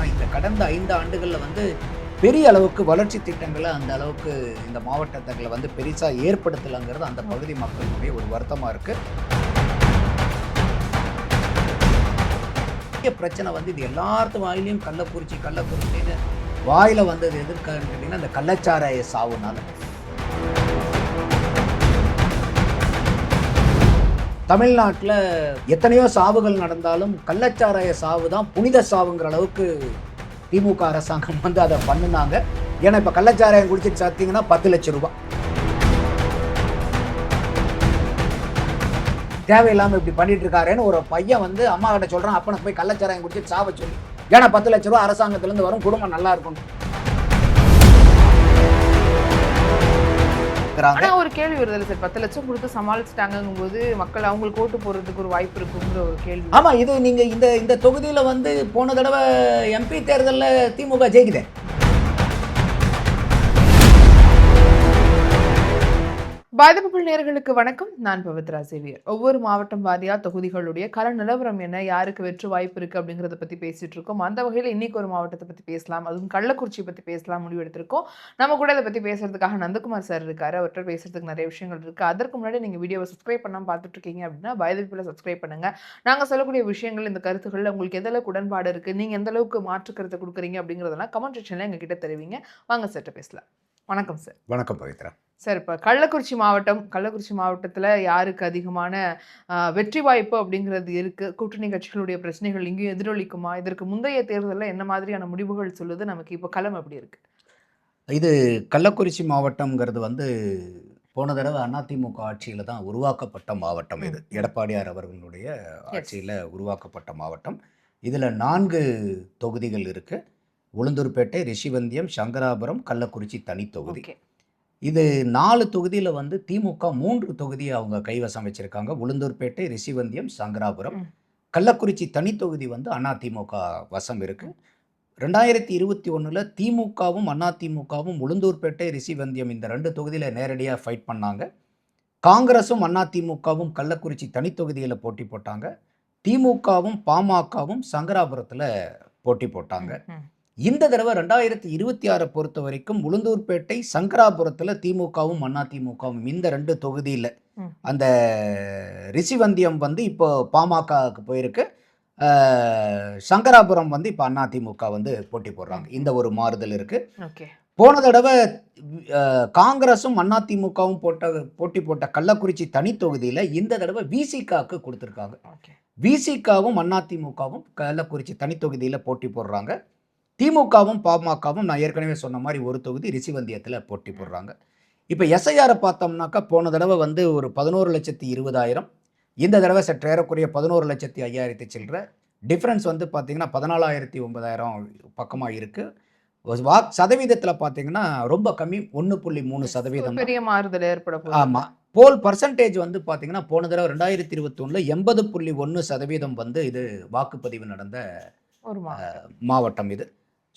ஆனால் இந்த கடந்த 5 ஆண்டுகளில் வந்து பெரிய அளவுக்கு வளர்ச்சி திட்டங்களை அந்த அளவுக்கு இந்த மாவட்டங்களை வந்து பெருசாக ஏற்படுத்தலைங்கிறது அந்த பகுதி மக்களுடைய ஒரு வருத்தமாக இருக்குது. பிரச்சனை வந்து இது எல்லாத்து வாயிலையும் கள்ளக்குறிச்சின்னு வாயில் வந்தது எதிர்க்கான்னு கேட்டிங்கன்னா இந்த கள்ளச்சாராய சாவுனால. தமிழ்நாட்டில் எத்தனையோ சாவுகள் நடந்தாலும் கள்ளச்சாராய சாவு தான் புனித சாவுங்கிற அளவுக்கு திமுக அரசாங்கம் வந்து அதை பண்ணுனாங்க. ஏன்னா இப்போ கள்ளச்சாராயம் குடிச்சிட்டு சாத்திங்கன்னா 10 லட்சம் ரூபாய். தேவையில்லாமல் இப்படி பண்ணிட்டு இருக்காருன்னு ஒரு பையன் வந்து அம்மா கிட்ட சொல்கிறான், அப்பனை போய் கள்ளச்சாராயம் குடிச்சிட்டு சாவ சொல்லி. ஏன்னா 10 லட்ச ரூபா அரசாங்கத்திலேருந்து வரும், குடும்பம் நல்லா இருக்கும். ஒரு கேள்வி வருது சார், 10 லட்சம் கொடுத்து சமாளிச்சுட்டாங்கும் போது மக்கள் அவங்களுக்கு ஓட்டு போறதுக்கு ஒரு வாய்ப்பு இருக்குங்கிற ஒரு கேள்வி. ஆமா, இது நீங்க இந்த தொகுதியில வந்து போன தடவை எம்பி தேர்தலில் திமுக ஜெயிக்குதே. பாதிப்புகள் நேயர்களுக்கு வணக்கம். நான் பவித்ரா சேவியர். ஒவ்வொரு மாவட்டம் வாரியா தொகுதிகளுடைய கள நிலவரம் என்ன, யாருக்கு வெற்றி வாய்ப்பு இருக்கு அப்படிங்கறத பத்தி பேசிட்டு இருக்கோம். அந்த வகையில் இன்னைக்கு ஒரு மாவட்டத்தை பத்தி பேசலாம், அதுவும் கள்ளக்குறிச்சி பத்தி பேசலாம் முடிவெடுத்திருக்கோம். நம்ம கூட இதை பத்தி பேசுறதுக்காக நந்தகுமார் சார் இருக்காரு. அவர்கிட்ட பேசுறதுக்கு நிறைய விஷயங்கள் இருக்கு. அதற்கு முன்னாடி நீங்க வீடியோவை சப்ஸ்கிரைப் பண்ணாம பார்த்துட்டு இருக்கீங்க அப்படின்னா பாதிப்புல சப்ஸ்கிரைப் பண்ணுங்க. நாங்க சொல்லக்கூடிய விஷயங்கள், இந்த கருத்துக்கள் உங்களுக்கு எந்த அளவுக்கு உடன்பாடு இருக்கு, நீங்க எந்த அளவுக்கு மாற்று கருத்தை கொடுக்குறீங்க அப்படிங்கறதெல்லாம் கமெண்ட் செக்ஷன்ல எங்க கிட்ட தெரிவிங்க. வாங்க சார்ட்ட பேசலாம். வணக்கம் சார். வணக்கம் பவித்ரா சார். இப்போ கள்ளக்குறிச்சி மாவட்டத்தில் யாருக்கு அதிகமான வெற்றி வாய்ப்பு அப்படிங்கிறது இருக்கு? கூட்டணி கட்சிகளுடைய பிரச்சனைகள் இங்கேயும் எதிரொலிக்குமா? இதற்கு முந்தைய தேர்தலில் என்ன மாதிரியான முடிவுகள் சொல்லுது? நமக்கு இப்போ களம் எப்படி இருக்கு? இது கள்ளக்குறிச்சி மாவட்டம்ங்கிறது வந்து போன தடவை அதிமுக ஆட்சியில் தான் உருவாக்கப்பட்ட மாவட்டம். இது எடப்பாடியார் அவர்களுடைய ஆட்சியில் உருவாக்கப்பட்ட மாவட்டம். இதில் 4 தொகுதிகள் இருக்கு. உளுந்தூர்பேட்டை, ரிஷிவந்தியம், சங்கராபுரம், கள்ளக்குறிச்சி தனி தொகுதி. இது 4 தொகுதியில் வந்து திமுக 3 தொகுதியை அவங்க கைவசம் வச்சிருக்காங்க. உளுந்தூர்பேட்டை, ரிஷிவந்தியம், சங்கராபுரம். கள்ளக்குறிச்சி தனி தொகுதி வந்து அதிமுக வசம் இருக்கு. 2021 திமுகவும் அதிமுகவும் உளுந்தூர்பேட்டை, ரிஷிவந்தியம் இந்த 2 தொகுதியில் நேரடியாக ஃபைட் பண்ணாங்க. காங்கிரஸும் அதிமுகவும் கள்ளக்குறிச்சி தனி தொகுதியில் போட்டி போட்டாங்க. திமுகவும் பாமகவும் சங்கராபுரத்தில் போட்டி போட்டாங்க. இந்த தடவை 2026 பொறுத்த வரைக்கும் உளுந்தூர்பேட்டை, சங்கராபுரத்தில் திமுகவும் அதிமுகவும் இந்த 2 தொகுதியில், அந்த ரிஷிவந்தியம் வந்து இப்போ பாமகவுக்கு போயிருக்கு, சங்கராபுரம் வந்து இப்போ அதிமுக வந்து போட்டி போடுறாங்க. இந்த ஒரு மாறுதல் இருக்கு. போன தடவை காங்கிரஸும் அதிமுகவும் போட்டி போட்ட கள்ளக்குறிச்சி தனி தொகுதியில் இந்த தடவை விசிகாவுக்கு கொடுத்துருக்காங்க. விசிகாவும் அதிமுகவும் கள்ளக்குறிச்சி தனி தொகுதியில் போட்டி போடுறாங்க. திமுகவும் பாமகவும் நான் ஏற்கனவே சொன்ன மாதிரி ஒரு தொகுதி ரிஷிவந்தியத்தில் போட்டி போடுறாங்க. இப்போ எஸ்ஐஆரை பார்த்தோம்னாக்கா போன தடவை வந்து ஒரு 11,20,000, இந்த தடவை சற்று ஏறக்குறைய 11,05,000 சில்லற. டிஃப்ரென்ஸ் வந்து பார்த்தீங்கன்னா 14,09,000 பக்கமாக இருக்குது. சதவீதத்தில் பார்த்தீங்கன்னா ரொம்ப கம்மி, 1.3%. பெரிய மாறுதல் ஏற்பட. ஆமாம். போல் பர்சன்டேஜ் வந்து பார்த்தீங்கன்னா போன தடவை 2021 80.1% வந்து இது வாக்குப்பதிவு நடந்த ஒரு மாவட்டம் இது.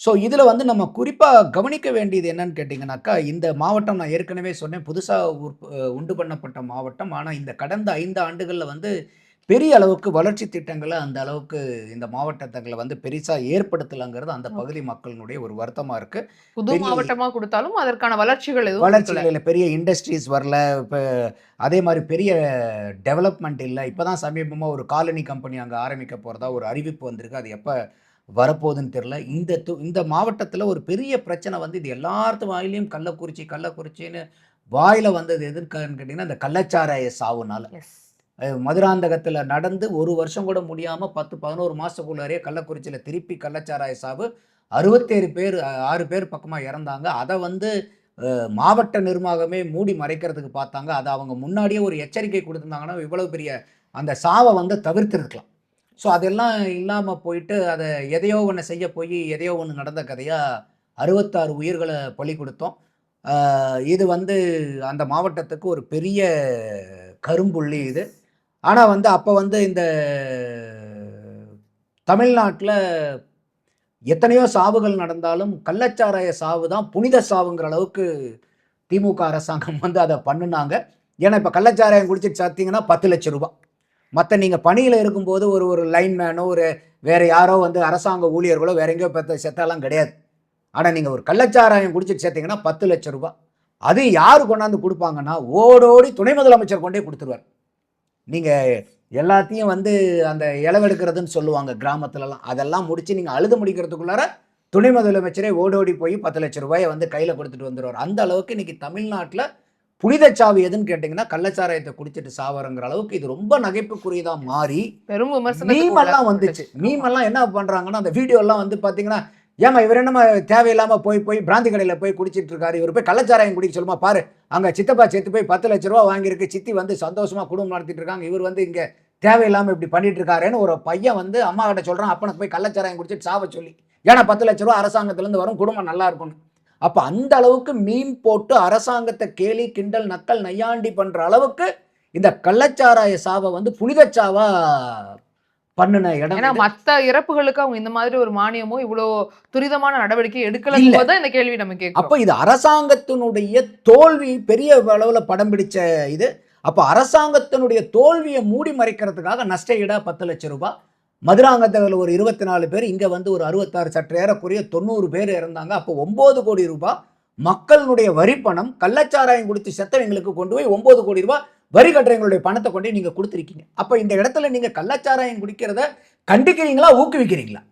ஸோ இதில் வந்து நம்ம குறிப்பாக கவனிக்க வேண்டியது என்னன்னு கேட்டிங்கனாக்கா, இந்த மாவட்டம் நான் ஏற்கனவே சொன்னேன் புதுசாக உண்டு பண்ணப்பட்ட மாவட்டம். ஆனால் இந்த கடந்த 5 ஆண்டுகளில் வந்து பெரிய அளவுக்கு வளர்ச்சி திட்டங்களை அந்த அளவுக்கு இந்த மாவட்டங்களை வந்து பெருசாக ஏற்படுத்தலைங்கிறது அந்த பகுதி மக்களினுடைய ஒரு வருத்தமாக இருக்குது. புது மாவட்டமாக கொடுத்தாலும் அதற்கான வளர்ச்சிகள் இல்லை, பெரிய இண்டஸ்ட்ரீஸ் வரல. இப்போ அதே மாதிரி பெரிய டெவலப்மெண்ட் இல்லை. இப்போ தான் சமீபமாக ஒரு காலனி கம்பெனி அங்கே ஆரம்பிக்க போகிறதா ஒரு அறிவிப்பு வந்திருக்கு. அது எப்போ வரப்போகுதுன்னு தெரியல. இந்த மாவட்டத்தில் ஒரு பெரிய பிரச்சனை வந்து இது எல்லாத்து வாயிலையும் கள்ளக்குறிச்சின்னு வாயில் வந்தது எதிர்க்கான்னு கேட்டிங்கன்னா இந்த கள்ளச்சாராய சாவுனால. மதுராந்தகத்தில் நடந்து 1 வருஷம் கூட முடியாமல் 10-11 மாதத்துக்குள்ளாரே கள்ளக்குறிச்சியில் திருப்பி கள்ளச்சாராய சாவு 6 பேர் பக்கமாக இறந்தாங்க. அதை வந்து மாவட்ட நிர்வாகமே மூடி மறைக்கிறதுக்கு பார்த்தாங்க. அதை அவங்க முன்னாடியே ஒரு எச்சரிக்கை கொடுத்துருந்தாங்கன்னா இவ்வளவு பெரிய அந்த சாவை வந்து தவிர்த்துருக்கலாம். ஸோ அதெல்லாம் இல்லாமல் போயிட்டு அதை எதையோ ஒன்று செய்ய போய் எதையோ ஒன்று நடந்த கதையாக 66 உயிர்களை பலி கொடுத்தோம். இது வந்து அந்த மாவட்டத்துக்கு ஒரு பெரிய கரும்புள்ளி இது. ஆனால் வந்து அப்போ வந்து இந்த தமிழ்நாட்டில் எத்தனையோ சாவுகள் நடந்தாலும் கள்ளச்சாராய சாவு தான் புனித சாவுங்கிற அளவுக்கு திமுக அரசாங்கம் வந்து அதை பண்ணுனாங்க. ஏன்னா இப்போ கள்ளச்சாராயம் குடிச்சிட்டு சாத்திங்கன்னா 10 லட்சம் ரூபாய். மற்ற நீங்கள் பணியில் இருக்கும்போது ஒரு லைன்மேனோ ஒரு வேற யாரோ வந்து அரசாங்க ஊழியர்களோ வேற எங்கேயோ பார்த்து செத்தாலாம் கிடையாது. ஆனால் நீங்கள் ஒரு கள்ளச்சாராயம் குடிச்சிட்டு சேர்த்தீங்கன்னா 10 லட்சம் ரூபாய். அது யார் கொண்டாந்து கொடுப்பாங்கன்னா ஓடோடி துணை முதலமைச்சர் கொண்டே கொடுத்துருவார். நீங்கள் எல்லாத்தையும் வந்து அந்த இளவெடுக்கிறதுன்னு சொல்லுவாங்க கிராமத்துலலாம், அதெல்லாம் முடிச்சு நீங்கள் அழுது முடிக்கிறதுக்குள்ளார துணை முதலமைச்சரே ஓடோடி போய் 10 லட்சம் ரூபாயை வந்து கையில் கொடுத்துட்டு வந்துடுவார். அந்த அளவுக்கு இன்னைக்கு தமிழ்நாட்டில் புனித சாவு எதுன்னு கேட்டிங்கன்னா கள்ளச்சாராயத்தை குடிச்சிட்டு சாவறங்கிற அளவுக்கு இது ரொம்ப நகைப்புக்குரியதா மாறி பெரும் விமர்சனத்துக்கு மீமெல்லாம் வந்துச்சு. மீமெல்லாம் என்ன பண்றாங்கன்னா அந்த வீடியோ எல்லாம் வந்து பாத்தீங்கன்னா, ஏமா இவர் என்னமா தேவையில்லாம போய் பிராந்தி கடையில போய் குடிச்சிட்டு இருக்காரு, இவர் போய் கள்ளச்சாராயம் குடிக்க சொல்லுமா பாரு, அங்க சித்தப்பா சேர்த்து போய் 10 லட்சம் ரூபா வாங்கியிருக்கு, சித்தி வந்து சந்தோஷமா குடும்பம் நடத்திட்டு இருக்காங்க, இவர் வந்து இங்க தேவையில்லாம இப்படி பண்ணிட்டு இருக்காருன்னு ஒரு பையன் வந்து அம்மா கிட்ட சொல்றான், அப்பனுக்கு போய் கள்ளச்சாராயம் குடிச்சிட்டு சாவ சொல்லி. ஏன்னா 10 லட்சம் ரூபா அரசாங்கத்துல இருந்து வரும், குடும்பம் நல்லா இருக்கும்னு. அப்ப அந்த அளவுக்கு மீன் போட்டு அரசாங்கத்தை கேலி கிண்டல் நக்கல் நையாண்டி பண்ற அளவுக்கு இந்த கள்ளச்சாராய சாவை வந்து புனித சாவா பண்ணுன இடம். ஏன்னா மத்த இறப்புகளுக்கு அவங்க இந்த மாதிரி ஒரு மானியமோ இவ்வளவு துரிதமான நடவடிக்கை எடுக்கலன்னு இந்த கேள்வி நம்ம கேட்கிறோம். அப்ப இது அரசாங்கத்தினுடைய தோல்வி பெரிய அளவுல படம் பிடிச்ச இது. அப்ப அரசாங்கத்தினுடைய தோல்வியை மூடி மறைக்கிறதுக்காக நஷ்ட ஈடா 10 லட்சம் ரூபாய். மதுராங்கத்தில் ஒரு 24 பேர், இங்க வந்து ஒரு 66, சற்று ஏறக்குறைய 90 பேர் இறந்தாங்க. அப்போ 9 கோடி ரூபாய் மக்களுடைய வரி பணம் கள்ளச்சாராயம் குடித்து செத்தவங்களுக்கு கொண்டு போய் 9 கோடி ரூபாய் வரி கட்டுறவங்களுடைய பணத்தை கொண்டு நீங்க கொடுத்துருக்கீங்க. அப்ப இந்த இடத்துல நீங்க கள்ளச்சாராயம் குடிக்கிறத கண்டிக்கிறீங்களா, ஊக்குவிக்கிறீங்களா?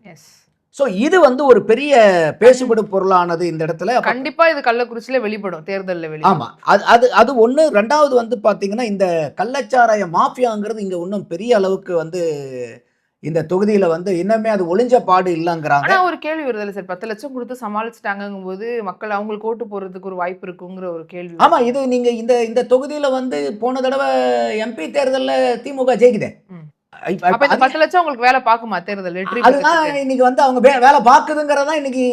சோ இது வந்து ஒரு பெரிய பேசுபடு பொருளானது இந்த இடத்துல. கண்டிப்பா இது கள்ளக்குறிச்சியில வெளிப்படும், தேர்தல்ல வெளிப்படும். ஆமா, அது ஒண்ணு. ரெண்டாவது வந்து பாத்தீங்கன்னா இந்த கள்ளச்சாராய மாஃபியாங்கிறது இங்க இன்னும் பெரிய அளவுக்கு வந்து இந்த தொகுதியில வந்து இன்னமே அது ஒளிஞ்ச பாடு இல்லங்கிறாங்க. ஆனா ஒரு கேள்வி வருதுல்ல சார், 10 லட்சம் கொடுத்து சமாளிச்சுட்டாங்கும் போது மக்கள் அவங்களுக்கு ஓட்டு போறதுக்கு ஒரு வாய்ப்பு இருக்குங்கிற ஒரு கேள்வி. ஆமா, இது நீங்க இந்த தொகுதியில வந்து போன தடவை எம்பி தேர்தல்ல திமுக ஜெயிக்குதே. அப்ப இந்த 10 லட்சம் உங்களுக்கு வேலை பாக்குமா தேர்தல் வெற்றி? அதுதான் இன்னைக்கு வந்து அவங்க வேலை பாக்குதுங்கிறதா இன்னைக்கு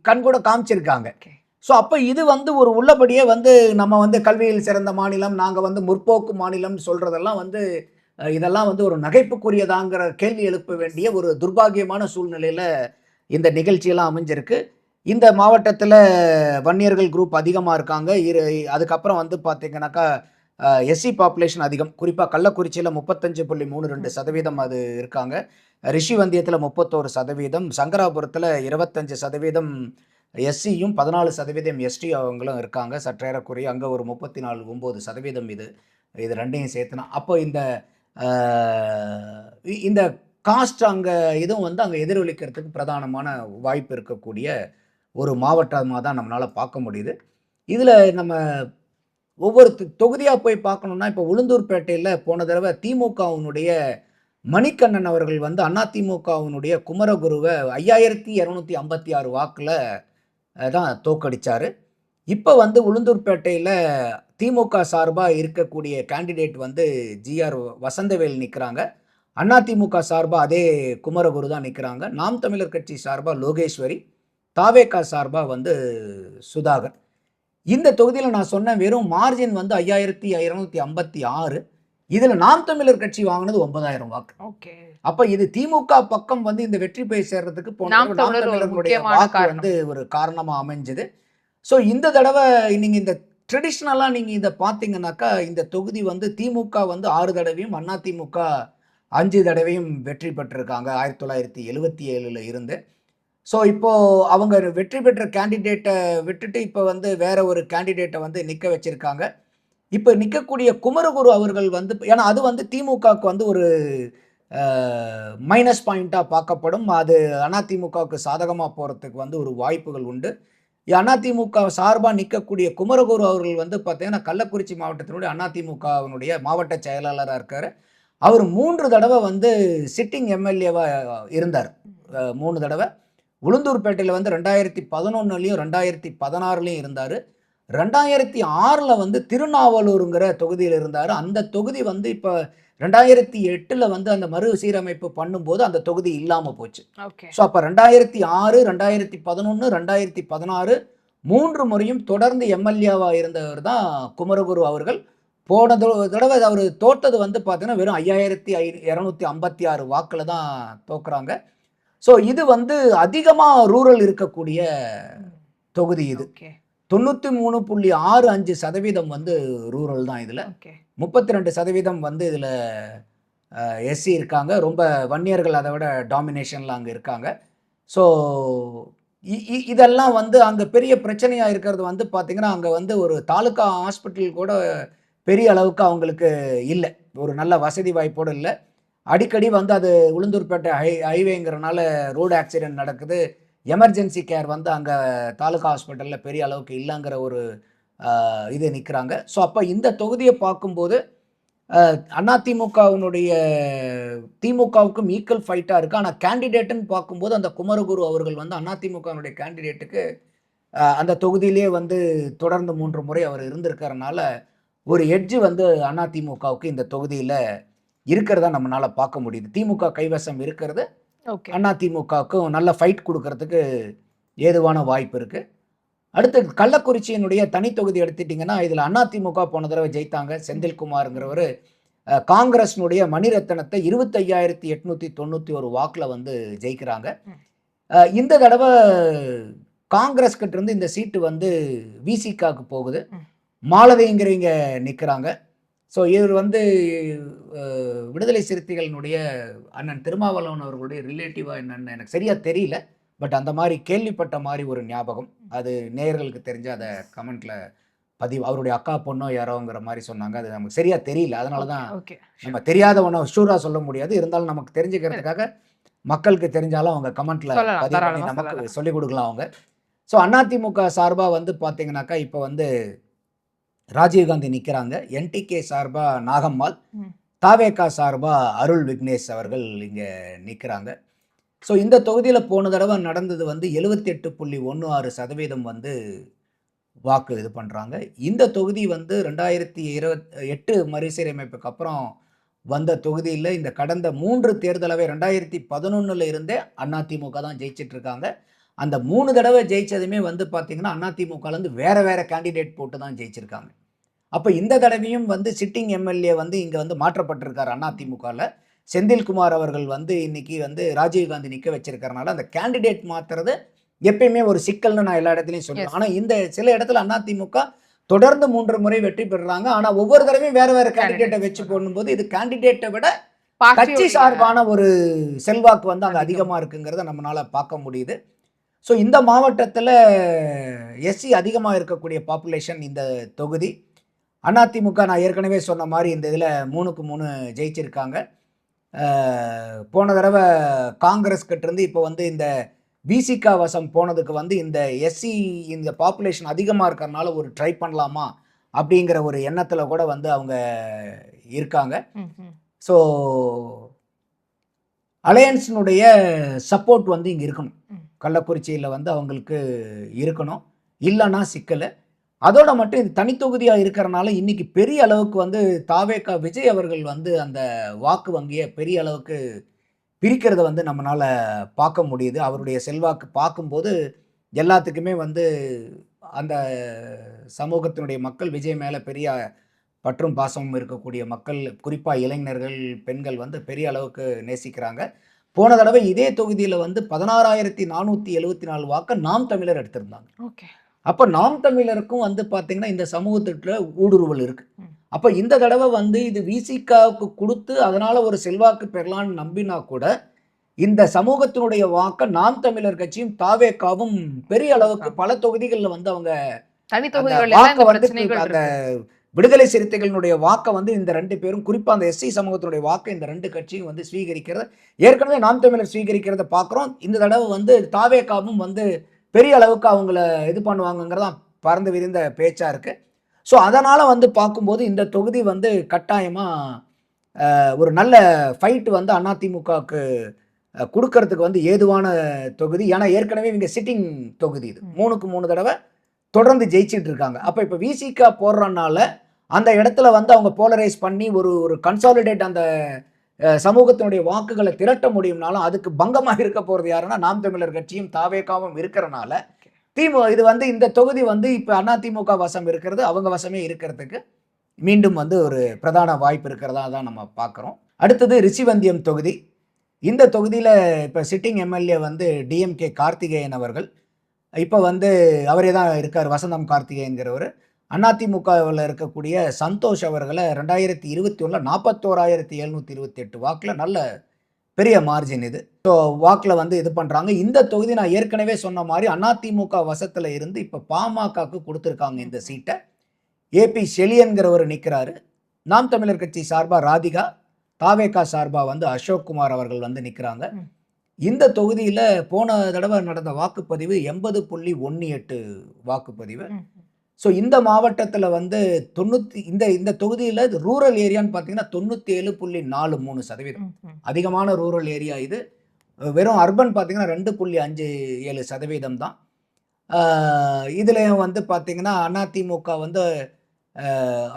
கண்கூட காமிச்சிருக்காங்க. ஸோ அப்போ இது வந்து ஒரு உள்ளபடியே வந்து நம்ம வந்து கல்வியில் சிறந்த மாநிலம், நாங்கள் வந்து முற்போக்கு மாநிலம் சொல்றதெல்லாம் வந்து இதெல்லாம் வந்து ஒரு நகைப்புக்குரியதாங்கிற கேள்வி எழுப்ப வேண்டிய ஒரு துர்பாகியமான சூழ்நிலையில் இந்த நிகழ்ச்சியெல்லாம் அமைஞ்சிருக்கு. இந்த மாவட்டத்தில் வன்னியர்கள் குரூப் அதிகமாக இருக்காங்க. அதுக்கப்புறம் வந்து பார்த்தீங்கன்னாக்கா எஸ்சி பாப்புலேஷன் அதிகம், குறிப்பாக கள்ளக்குறிச்சியில் 35.32% அது இருக்காங்க. ரிஷிவந்தியத்தில் 31%, சங்கராபுரத்தில் 25% எஸ்சியும் 14% எஸ்டி அவங்களும் இருக்காங்க. சற்றேறக்குறைய அங்கே ஒரு 34.9% இது ரெண்டையும் சேர்த்துனா. அப்போ இந்த காஸ்ட் அங்கே இதுவும் வந்து அங்கே எதிரொலிக்கிறதுக்கு பிரதானமான வாய்ப்பு இருக்கக்கூடிய ஒரு மாவட்டமாக தான் நம்மளால் பார்க்க முடியுது. இதில் நம்ம ஒவ்வொரு தொகுதியாக போய் பார்க்கணுன்னா, இப்போ உளுந்தூர்பேட்டையில் போன தடவை திமுகவினுடைய மணிகண்ணன் அவர்கள் வந்து அதிமுகவினுடைய குமரகுருவை 5256 வாக்கில் தான் தோக்கடிச்சார். இப்போ வந்து உளுந்தூர்பேட்டையில் திமுக சார்பாக இருக்கக்கூடிய கேண்டிடேட் வந்து ஜிஆர் வசந்தவேல் நிற்கிறாங்க. அதிமுக சார்பாக அதே குமரகுரு தான் நிற்கிறாங்க. நாம் தமிழர் கட்சி சார்பாக லோகேஸ்வரி, தாவேகா சார்பாக வந்து சுதாகர். இந்த தொகுதியில் நான் சொன்ன வெறும் மார்ஜின் வந்து 5256. இதில் நாம் தமிழர் கட்சி வாங்கினது 9000 வாக்கு. அப்ப இது திமுக பக்கம் வந்து இந்த வெற்றி போய் சேர்றதுக்கு போன நாம் தமிழர்களுடைய வாக்கு வந்து ஒரு காரணமா அமைஞ்சது. ஸோ இந்த தடவை நீங்க இந்த ட்ரெடிஷ்னலா நீங்க இதை பார்த்தீங்கன்னாக்கா இந்த தொகுதி வந்து திமுக வந்து 6 தடவையும் அதிமுக 5 தடவையும் வெற்றி பெற்றிருக்காங்க 1977 இருந்து. ஸோ இப்போ அவங்க வெற்றி பெற்ற கேண்டிடேட்டை விட்டுட்டு இப்போ வந்து வேற ஒரு கேண்டிடேட்டை வந்து நிற்க வச்சிருக்காங்க. இப்போ நிற்கக்கூடிய குமரகுரு அவர்கள் வந்து, ஏன்னா அது வந்து திமுகவுக்கு வந்து ஒரு மைனஸ் பாயிண்டாக பார்க்கப்படும். அது அதிமுகவுக்கு சாதகமாக போகிறதுக்கு வந்து ஒரு வாய்ப்புகள் உண்டு. அதிமுக சார்பாக நிற்கக்கூடிய குமரகுரு அவர்கள் வந்து பார்த்தீங்கன்னா கள்ளக்குறிச்சி மாவட்டத்தினுடைய அதிமுகவினுடைய மாவட்ட செயலாளராக இருக்கார். அவர் 3 தடவை வந்து சிட்டிங் எம்எல்ஏவாக இருந்தார். 3 தடவை. உளுந்தூர்பேட்டையில் வந்து 2011லையும் 2016லையும் இருந்தார். 2006ல் வந்து திருநாவலூருங்கிற தொகுதியில் இருந்தார். அந்த தொகுதி வந்து இப்போ 2008ல் வந்து அந்த மறுசீரமைப்பு பண்ணும்போது அந்த தொகுதி இல்லாமல் போச்சு. ஸோ அப்போ 2006, 2011, 2016 3 முறையும் தொடர்ந்து எம்எல்ஏவாக இருந்தவர் தான் குமரகுரு அவர்கள். போன தடவை அவர் தோட்டது வந்து பார்த்தீங்கன்னா வெறும் 5256 வாக்கில் தான் தோக்குறாங்க. ஸோ இது வந்து அதிகமாக ரூரல் இருக்கக்கூடிய தொகுதி. இது 93.65% வந்து ரூரல் தான். இதில் 32% வந்து இதில் எஸ்சி இருக்காங்க. ரொம்ப வன்னியர்கள் அதை விட டாமினேஷனில் அங்கே இருக்காங்க. ஸோ இதெல்லாம் வந்து அங்கே பெரிய பிரச்சனையாக இருக்கிறது வந்து பார்த்தீங்கன்னா, அங்கே வந்து ஒரு தாலுக்கா ஹாஸ்பிட்டல் கூட பெரிய அளவுக்கு அவங்களுக்கு இல்லை. ஒரு நல்ல வசதி வாய்ப்போடு இல்லை. அடிக்கடி வந்து அது உளுந்தூர்பேட்டை ஹைவேங்கிறனால ரோடு ஆக்சிடென்ட் நடக்குது. எமர்ஜென்சி கேர் வந்து அங்கே தாலுகா ஹாஸ்பிட்டலில் பெரிய அளவுக்கு இல்லைங்கிற ஒரு இது நிற்கிறாங்க. ஸோ அப்போ இந்த தொகுதியை பார்க்கும்போது அதிமுகவினுடைய திமுகவுக்கும் ஈக்குவல் ஃபைட்டாக இருக்குது. ஆனால் கேண்டிடேட்டுன்னு பார்க்கும்போது அந்த குமரகுரு அவர்கள் வந்து அதிமுகவினுடைய கேண்டிடேட்டுக்கு அந்த தொகுதியிலே வந்து தொடர்ந்து 3 முறை அவர் இருந்திருக்கிறனால ஒரு எட்ஜ் வந்து அதிமுகவுக்கு இந்த தொகுதியில் இருக்கிறதா நம்மளால பார்க்க முடியுது. திமுக கைவசம் இருக்கிறது அதிமுகவுக்கும் நல்ல ஃபைட் கொடுக்கறதுக்கு ஏதுவான வாய்ப்பு இருக்கு. அடுத்து கள்ளக்குறிச்சியினுடைய தனி தொகுதி எடுத்துட்டிங்கன்னா, இதில் அதிமுக போன தடவை ஜெயித்தாங்க. செந்தில்குமார்ங்கிறவர் காங்கிரஸ்னுடைய மணிரத்னத்தை 25,891 வாக்கில் வந்து ஜெயிக்கிறாங்க. இந்த தடவை காங்கிரஸ் கிட்ட இருந்து இந்த சீட்டு வந்து விசிகாக்கு போகுது. மாலதிங்கிறவங்க நிற்கிறாங்க. ஸோ இவர் வந்து விடுதலை சிறுத்தைகளினுடைய அண்ணன் திருமாவளவன் அவர்களுடைய ரிலேட்டிவாக என்னன்னு எனக்கு சரியாக தெரியல. பட் அந்த மாதிரி கேள்விப்பட்ட மாதிரி ஒரு ஞாபகம். அது நேயர்களுக்கு தெரிஞ்ச அதை கமெண்ட்டில் பதிவு அவருடைய அக்கா பொண்ணோ யாரோங்கிற மாதிரி சொன்னாங்க. அது நமக்கு சரியாக தெரியல. அதனால தான் நம்ம தெரியாத ஒன்றை ஷூராக சொல்ல முடியாது. இருந்தாலும் நமக்கு தெரிஞ்சுக்கிறதுக்காக மக்களுக்கு தெரிஞ்சாலும் அவங்க கமெண்ட்டில் பதிவு பண்ணி நமக்கு சொல்லிக் கொடுக்கலாம் அவங்க. ஸோ அதிமுக சார்பாக வந்து பார்த்தீங்கன்னாக்கா இப்போ வந்து ராஜீவ்காந்தி நிற்கிறாங்க. என்டிகே சார்பாக நாகம்மாள், தாவேகா சார்பாக அருள் விக்னேஷ் அவர்கள் இங்கே நிற்கிறாங்க. ஸோ இந்த தொகுதியில் போன தடவை நடந்தது வந்து 78.16% வந்து வாக்கு இது பண்ணுறாங்க. இந்த தொகுதி வந்து 2028 மறுசீரமைப்புக்கு அப்புறம் வந்த தொகுதியில் இந்த கடந்த 3 தேர்தலவே 2011 இருந்தே அதிமுக தான் ஜெயிச்சிட்டு இருக்காங்க. அந்த 3 தடவை ஜெயிச்சதுமே வந்து பார்த்தீங்கன்னா அதிமுகலேருந்து வேறு கேண்டிடேட் போட்டு தான் ஜெயிச்சிருக்காங்க. அப்போ இந்த தடவையும் வந்து சிட்டிங் எம்எல்ஏ வந்து இங்கே வந்து மாற்றப்பட்டிருக்காரு அதிமுகவில். செந்தில்குமார் அவர்கள் வந்து இன்னைக்கு வந்து ராஜீவ்காந்தி நிற்க வச்சிருக்கிறனால அந்த கேண்டிடேட் மாற்றுறது எப்பயுமே ஒரு சிக்கல்னு நான் எல்லா இடத்துலையும் சொல்லுவேன். ஆனால் இந்த சில இடத்துல அதிமுக தொடர்ந்து 3 முறை வெற்றி பெறுறாங்க. ஆனால் ஒவ்வொரு தடவையும் வேறு கேண்டிடேட்டை வச்சு போடும்போது இது கேண்டிடேட்டை விட கட்சி சார்பான ஒரு செல்வாக்கு வந்து அங்கே அதிகமாக இருக்குங்கிறத நம்மளால பார்க்க முடியுது. ஸோ இந்த மாவட்டத்தில் எஸ்சி அதிகமாக இருக்கக்கூடிய பாப்புலேஷன் இந்த தொகுதி. அதிமுக நான் ஏற்கனவே சொன்ன மாதிரி இந்த இதில் 3க்கு 3 ஜெயிச்சிருக்காங்க. போன தடவை காங்கிரஸ் கிட்டேருந்து இப்போ வந்து இந்த விசிகா வசம் போனதுக்கு வந்து இந்த எஸ்சி இந்த பாப்புலேஷன் அதிகமாக இருக்கிறதுனால ஒரு ட்ரை பண்ணலாமா அப்படிங்கிற ஒரு எண்ணத்தில் கூட வந்து அவங்க இருக்காங்க. ஸோ அலையன்ஸினுடைய சப்போர்ட் வந்து இங்கே இருக்கணும். கள்ளக்குறிச்சியில் வந்து அவங்களுக்கு இருக்கணும். இல்லைன்னா சிக்கல். அதோட மட்டும் இது தனித்தொகுதியாக இருக்கிறனால இன்னைக்கு பெரிய அளவுக்கு வந்து தாவேகா விஜய் அவர்கள் வந்து அந்த வாக்கு வங்கியை பெரிய அளவுக்கு பிரிக்கிறத வந்து நம்மளால் பார்க்க முடியுது. அவருடைய செல்வாக்கு பார்க்கும்போது எல்லாத்துக்குமே வந்து அந்த சமூகத்தினுடைய மக்கள் விஜய் மேலே பெரிய பற்றும் பாசமும் இருக்கக்கூடிய மக்கள், குறிப்பாக இளைஞர்கள், பெண்கள் வந்து பெரிய அளவுக்கு நேசிக்கிறாங்க. போன தடவை இதே தொகுதியில் வந்து 16,474 வாக்கு நாம் தமிழர் எடுத்திருந்தாங்க. அப்போ நாம் தமிழருக்கும் வந்து பார்த்தீங்கன்னா இந்த சமூகத்திட்ட ஊடுருவல் இருக்கு. அப்போ இந்த தடவை வந்து இது விசிகாவுக்கு கொடுத்து அதனால ஒரு செல்வாக்கு பெறலான்னு நம்பினா கூட இந்த சமூகத்தினுடைய வாக்க நாம் தமிழர் கட்சியும் தாவேகாவும் பெரிய அளவுக்கு பல தொகுதிகளில் வந்து அவங்க வாக்க வந்து அந்த விடுதலை சிறுத்தைகளினுடைய வாக்கை வந்து இந்த 2 பேரும் குறிப்பாக அந்த எஸ்சி சமூகத்தினுடைய வாக்கை இந்த 2 கட்சியும் வந்து ஸ்வீகரிக்கிறத ஏற்கனவே நாம் தமிழர் ஸ்வீகரிக்கிறத பார்க்குறோம். இந்த தடவை வந்து தாவேகாவும் வந்து பெரிய அளவுக்கு அவங்கள இது பண்ணுவாங்கங்கிறதான் பறந்து விரிந்த பேச்சாக இருக்குது. ஸோ அதனால் வந்து பார்க்கும்போது இந்த தொகுதி வந்து கட்டாயமாக ஒரு நல்ல ஃபைட்டு வந்து அதிமுகவுக்கு கொடுக்கறதுக்கு வந்து ஏதுவான தொகுதி. ஏன்னா ஏற்கனவே இவங்க சிட்டிங் தொகுதி இது 3க்கு 3 தடவை தொடர்ந்து ஜெயிச்சிட்டு இருக்காங்க. அப்போ இப்போ விசிகா போடுறனால அந்த இடத்துல வந்து அவங்க போலரைஸ் பண்ணி ஒரு கன்சாலிடேட் அந்த சமூகத்தினுடைய வாக்குகளை திரட்ட முடியும்னாலும் அதுக்கு பங்கமாக இருக்க போகிறது யாருன்னா நாம் தமிழர் கட்சியும் தாவேகாவும் இருக்கிறனால இது வந்து இந்த தொகுதி வந்து இப்போ அதிமுக வசம் இருக்கிறது, அவங்க வசமே இருக்கிறதுக்கு மீண்டும் வந்து ஒரு பிரதான வாய்ப்பு இருக்கிறதா தான் நம்ம பார்க்குறோம். அடுத்தது ரிஷிவந்தியம் தொகுதி. இந்த தொகுதியில் இப்போ சிட்டிங் எம்எல்ஏ வந்து டிஎம்கே கார்த்திகேயன் அவர்கள் இப்போ வந்து அவரே தான் இருக்கார். வசந்தம் கார்த்திகேயன்கிறவர் அதிமுகவில் இருக்கக்கூடிய சந்தோஷ் அவர்களை 2021 41,728 வாக்கில் நல்ல பெரிய மார்ஜின் இது. ஸோ வாக்கில் வந்து இது பண்ணுறாங்க. இந்த தொகுதி நான் ஏற்கனவே சொன்ன மாதிரி அதிமுக வசத்தில் இருந்து இப்போ பாமகக்கு கொடுத்துருக்காங்க இந்த சீட்டை. ஏபி செழியன்கிறவர் நிற்கிறாரு. நாம் தமிழர் கட்சி சார்பாக ராதிகா, தாவேகா சார்பாக வந்து அசோக் குமார் அவர்கள் வந்து நிற்கிறாங்க. இந்த தொகுதியில் போன தடவை நடந்த வாக்குப்பதிவு 80.18 வாக்குப்பதிவு. ஸோ இந்த மாவட்டத்தில் வந்து 90 இந்த தொகுதியில் ரூரல் ஏரியான்னு பார்த்தீங்கன்னா 97.43%. அதிகமான ரூரல் ஏரியா இது. வெறும் அர்பன் பார்த்தீங்கன்னா 2.57% தான். இதுலேயும் வந்து பார்த்தீங்கன்னா அதிமுக வந்து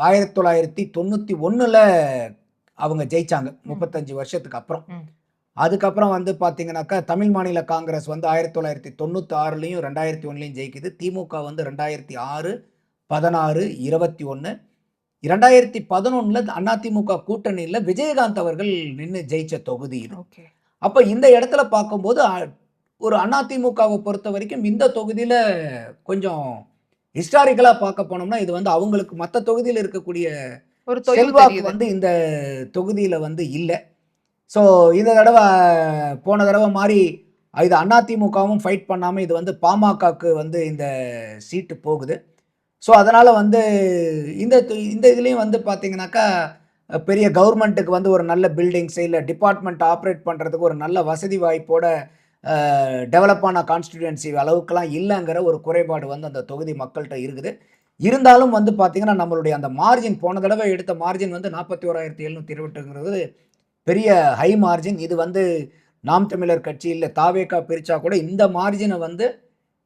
1991 அவங்க ஜெயிச்சாங்க 35 வருஷத்துக்கு அப்புறம். அதுக்கப்புறம் வந்து பார்த்தீங்கன்னாக்கா தமிழ் மாநில காங்கிரஸ் வந்து 1996 2001 ஜெயிக்குது. திமுக வந்து 2006, 16, 21. 2011 அதிமுக கூட்டணியில் விஜயகாந்த் அவர்கள் நின்று ஜெயிச்ச தொகுதி இது. அப்போ இந்த இடத்துல பார்க்கும்போது ஒரு அதிமுகவை பொறுத்த வரைக்கும் இந்த தொகுதியில் கொஞ்சம் ஹிஸ்டாரிக்கலாக பார்க்க போனோம்னா இது வந்து அவங்களுக்கு மற்ற தொகுதியில் இருக்கக்கூடிய ஒரு செல்வாக்கு வந்து இந்த தொகுதியில் வந்து இல்லை. ஸோ இந்த தடவை போன தடவை மாதிரி இது அதிமுகவும் ஃபைட் பண்ணாமல் இது வந்து பாமகக்கு வந்து இந்த சீட்டு போகுது. ஸோ அதனால் வந்து இந்த இதுலேயும் வந்து பார்த்தீங்கன்னாக்கா பெரிய கவர்மெண்ட்டுக்கு வந்து ஒரு நல்ல பில்டிங்ஸ் இல்லை டிபார்ட்மெண்ட் ஆப்ரேட் பண்ணுறதுக்கு ஒரு நல்ல வசதி வாய்ப்போட டெவலப்பான கான்ஸ்டிடியூன்சி அளவுக்குலாம் இல்லைங்கிற ஒரு குறைபாடு வந்து அந்த தொகுதி மக்கள்கிட்ட இருக்குது. இருந்தாலும் வந்து பார்த்தீங்கன்னா நம்மளுடைய அந்த மார்ஜின் போன தடவை எடுத்த மார்ஜின் வந்து 41,728ங்கிறது பெரிய ஹை மார்ஜின். இது வந்து நாம் தமிழர் கட்சி இல்லை தாவேகா பிரிச்சா கூட இந்த மார்ஜினை வந்து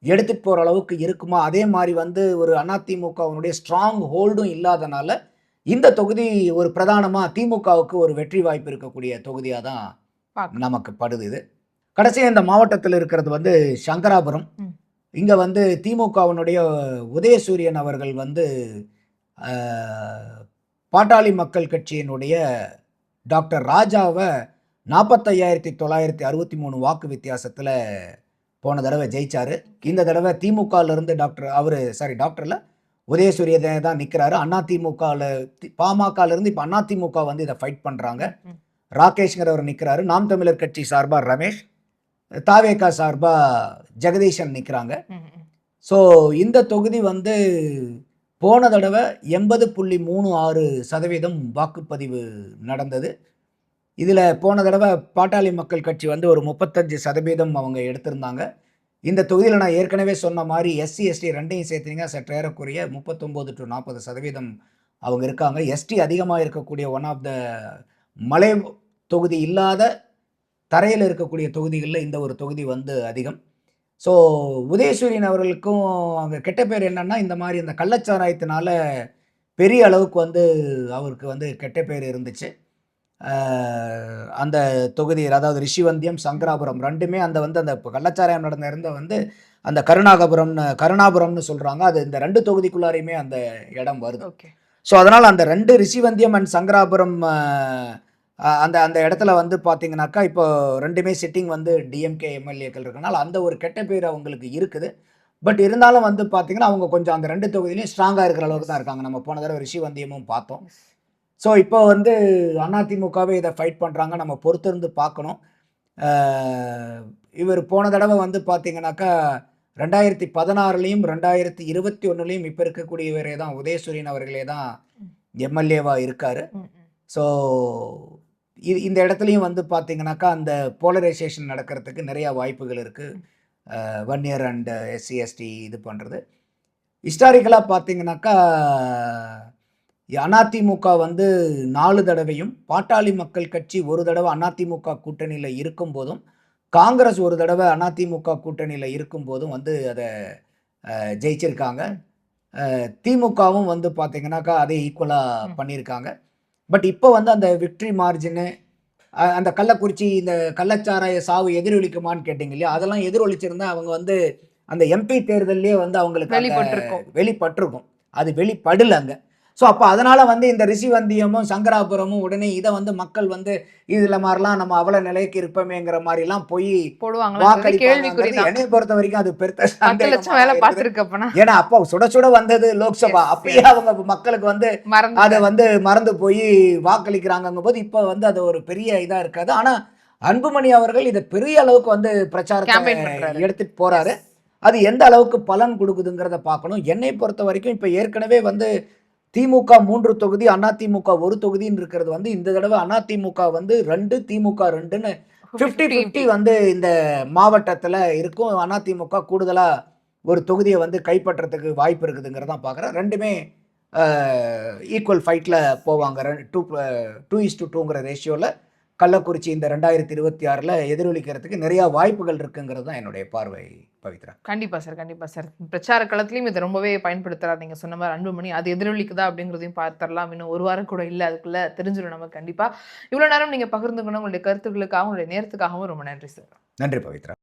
எடுத்துட்டு போகிற அளவுக்கு இருக்குமா? அதே மாதிரி வந்து ஒரு அதிமுகவினுடைய ஸ்ட்ராங் ஹோல்டும் இல்லாதனால இந்த தொகுதி ஒரு பிரதானமாக திமுகவுக்கு ஒரு வெற்றி வாய்ப்பு இருக்கக்கூடிய தொகுதியாக தான் நமக்கு படுது. இது கடைசியாக இந்த மாவட்டத்தில் இருக்கிறது வந்து சங்கராபுரம். இங்கே வந்து திமுகவினுடைய உதயசூரியன் அவர்கள் வந்து பாட்டாளி மக்கள் கட்சியினுடைய டாக்டர் ராஜாவை 45,963 வாக்கு வித்தியாசத்தில் போன தடவை ஜெயிச்சாரு. இந்த தடவை திமுகவிலிருந்து டாக்டரில் உதயசூரியன் தான் நிற்கிறாரு. பாமகலேருந்து இப்போ அதிமுக வந்து இதை ஃபைட் பண்ணுறாங்க. ராகேஷ்ங்கிறவர் நிற்கிறாரு. நாம் தமிழர் கட்சி சார்பாக ரமேஷ், தாவேகா சார்பாக ஜெகதீஷன் நிற்கிறாங்க. ஸோ இந்த தொகுதி வந்து போன தடவை 80.36% வாக்குப்பதிவு நடந்தது. இதில் போன தடவை பாட்டாளி மக்கள் கட்சி வந்து ஒரு 35% அவங்க எடுத்திருந்தாங்க. இந்த தொகுதியில் நான் ஏற்கனவே சொன்ன மாதிரி எஸ்சி எஸ்டி ரெண்டையும் சேர்த்திங்கன்னா சற்றேறக்குறைய 39 to 40% அவங்க இருக்காங்க. எஸ்டி அதிகமாக இருக்கக்கூடிய ஒன் ஆஃப் த மலை தொகுதி இல்லாத தரையில் இருக்கக்கூடிய தொகுதிகளில் இந்த ஒரு தொகுதி வந்து அதிகம். ஸோ உதயசூரியன் அவர்களுக்கும் அவங்க கெட்ட பேர் என்னன்னா இந்த மாதிரி இந்த கள்ளச்சாராயத்தினால பெரிய அளவுக்கு வந்து அவருக்கு வந்து கெட்ட பேர் இருந்துச்சு. அந்த தொகுதியில் அதாவது ரிஷிவந்தியம், சங்கராபுரம் ரெண்டுமே அந்த வந்து அந்த கள்ளச்சாராயம் நடந்த வந்து அந்த கருணாபுரம்னு சொல்கிறாங்க. அது இந்த 2 தொகுதிக்குள்ளாரையுமே அந்த இடம் வருது. ஸோ அதனால் அந்த 2 ரிஷிவந்தியம் அண்ட் சங்கராபுரம் அந்த இடத்துல வந்து பார்த்தீங்கன்னாக்கா இப்போ ரெண்டுமே சிட்டிங் வந்து டிஎம்கே எம்எல்ஏக்கள் இருக்கனால அந்த ஒரு கெட்ட பேர் அவங்களுக்கு இருக்குது. பட் இருந்தாலும் வந்து பார்த்தீங்கன்னா அவங்க கொஞ்சம் அந்த 2 தொகுதியிலையும் ஸ்ட்ராங்காக இருக்கிற அளவுக்கு தான் இருக்காங்க. நம்ம போன தடவை ரிஷிவந்தியமும் பார்த்தோம். ஸோ இப்போ வந்து அதிமுகவே இதை ஃபைட் பண்ணுறாங்க. நம்ம பொறுத்திருந்து பார்க்கணும். இவர் போன தடவை வந்து பார்த்தீங்கன்னாக்கா 2016 2021 இப்போ இருக்கக்கூடியவரே தான் உதயசூரியன் அவர்களே தான் எம்எல்ஏவாக இருக்கார். ஸோ இந்த இடத்துலையும் வந்து பார்த்தீங்கன்னாக்கா அந்த போலரைசேஷன் நடக்கிறதுக்கு நிறையா வாய்ப்புகள் இருக்குது. வன்னியர் அண்ட் எஸ்சி எஸ்டி இது பண்ணுறது. ஹிஸ்டாரிக்கலாக பார்த்தீங்கன்னாக்கா அதிமுக வந்து 4 தடவையும் பாட்டாளி மக்கள் கட்சி ஒரு தடவை அதிமுக கூட்டணியில் இருக்கும் போதும் காங்கிரஸ் ஒரு தடவை அதிமுக கூட்டணியில் இருக்கும் போதும் வந்து அதை ஜெயிச்சிருக்காங்க. திமுகவும் வந்து பார்த்தீங்கன்னாக்கா அதே ஈக்குவலாக பண்ணியிருக்காங்க. பட் இப்போ வந்து அந்த விக்ட்ரி மார்ஜினு அந்த கள்ளக்குறிச்சி இந்த கள்ளச்சாராய சாவு எதிரொலிக்குமான்னு கேட்டிங்க இல்லையா, அதெல்லாம் எதிரொலிச்சிருந்தா அவங்க வந்து அந்த எம்பி தேர்தல்லே வந்து அவங்களுக்கு வெளிப்பட்டிருக்கும். அது வெளிப்படலை அங்கே. ஸோ அப்போ அதனால வந்து இந்த ரிஷிவந்தியமும் சங்கராபுரமும் உடனே இதை வந்து மக்கள் வந்து இதுல மாதிரிலாம் நம்ம அவல நிலைக்கு இருப்போமேங்கிற மாதிரிலாம் போய் போடுவாங்களாங்கிறது கேள்விக்குறி வாக்களிப்பாங்கிறது தான். என்னை பொறுத்த வரைக்கும் அது பெருத்த 10 சந்தேகமா லட்சம் தான் வேலை இருக்குது. பார்த்திருக்கு அப்பனா. ஏன்னா அப்போ சுட சுட வந்தது லோக்சபா, Yes, அப்பயே yes. அவங்க மக்களுக்கு வந்து மறந்து அதை வந்து மறந்து போய் வாக்களிக்கிறாங்கும் போது இப்போ வந்து அது ஒரு பெரிய இதா இருக்காது. ஆனா அன்புமணி அவர்கள் இதை பெரிய அளவுக்கு வந்து பிரச்சாரத்தை கேம்பெயின் பண்றாரு. எடுத்துட்டு போறாரு. அது எந்த அளவுக்கு பலன் கொடுக்குதுங்கிறத பார்க்கணும். என்னை பொறுத்த வரைக்கும் இப்போ ஏற்கனவே வந்து திமுக 3 தொகுதி, அதிமுக 1 தொகுதின்னு இருக்கிறது வந்து இந்த தடவை அதிமுக வந்து 2, திமுக 2ன்னு 50-50 வந்து இந்த மாவட்டத்துல இருக்கும். அதிமுக கூடுதலா ஒரு தொகுதியை வந்து கைப்பற்றதுக்கு வாய்ப்பு இருக்குதுங்கிறதான் பார்க்குறேன். ரெண்டுமே ஈக்குவல் ஃபைட்டில் போவாங்க. 2:2ங்கிற ரேஷியோவில் கள்ளக்குறிச்சி இந்த 2026ல் எதிரொலிக்கிறதுக்கு நிறையா வாய்ப்புகள் இருக்குங்கிறது தான் என்னுடைய பார்வை பவித்ரா. கண்டிப்பா சார், கண்டிப்பா சார். பிரச்சார களத்திலயும் இதை ரொம்பவே பயன்படுத்துறாரு. நீங்க சொன்ன மாதிரி அன்புமணி அது எதிரொலிக்குதா அப்படிங்கிறதையும் பார்த்துடலாம். இன்னும் ஒரு வாரம் கூட இல்லை, அதுக்குள்ள தெரிஞ்சிடும் நமக்கு கண்டிப்பா. இவ்வளவு நேரம் நீங்க பகிர்ந்துக்கணும் உங்களுடைய கருத்துக்களுக்காகவும் உங்களுடைய நேரத்துக்காகவும் ரொம்ப நன்றி சார். நன்றி பவித்ரா.